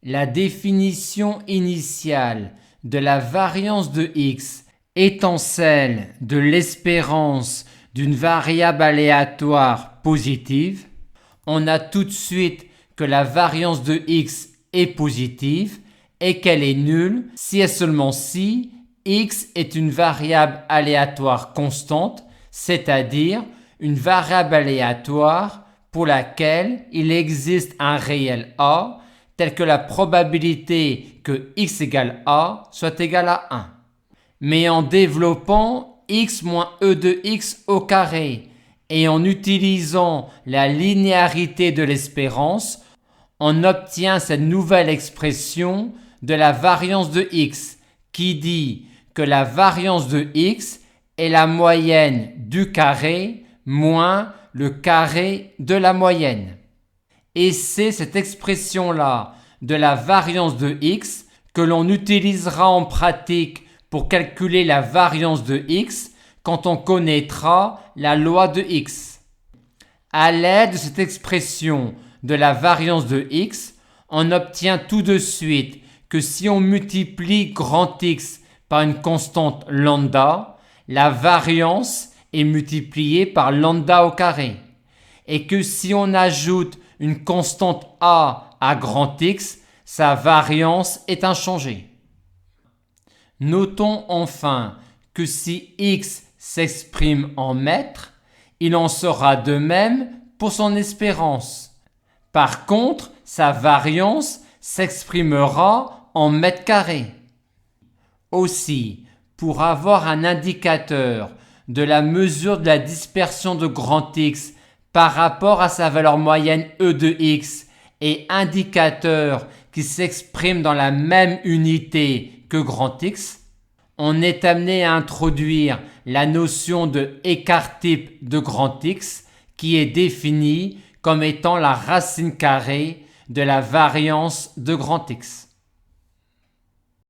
La définition initiale de la variance de x étant celle de l'espérance d'une variable aléatoire positive, on a tout de suite que la variance de x est positive et qu'elle est nulle si et seulement si x est une variable aléatoire constante, c'est-à-dire une variable aléatoire pour laquelle il existe un réel a, tel que la probabilité que x égale a soit égale à 1. Mais en développant x moins e de x au carré et en utilisant la linéarité de l'espérance, on obtient cette nouvelle expression de la variance de x qui dit que la variance de x est la moyenne du carré moins le carré de la moyenne. Et c'est cette expression-là de la variance de x que l'on utilisera en pratique pour calculer la variance de x quand on connaîtra la loi de x. À l'aide de cette expression de la variance de x, on obtient tout de suite que si on multiplie grand X par une constante lambda, la variance est multipliée par lambda au carré. Et que si on ajoute une constante a à grand X, sa variance est inchangée. Notons enfin que si x s'exprime en mètres, il en sera de même pour son espérance. Par contre, sa variance s'exprimera en mètres carrés. Aussi, pour avoir un indicateur de la mesure de la dispersion de grand X par rapport à sa valeur moyenne e de x et indicateur qui s'exprime dans la même unité que grand X, on est amené à introduire la notion de écart-type de grand X qui est définie comme étant la racine carrée de la variance de grand X.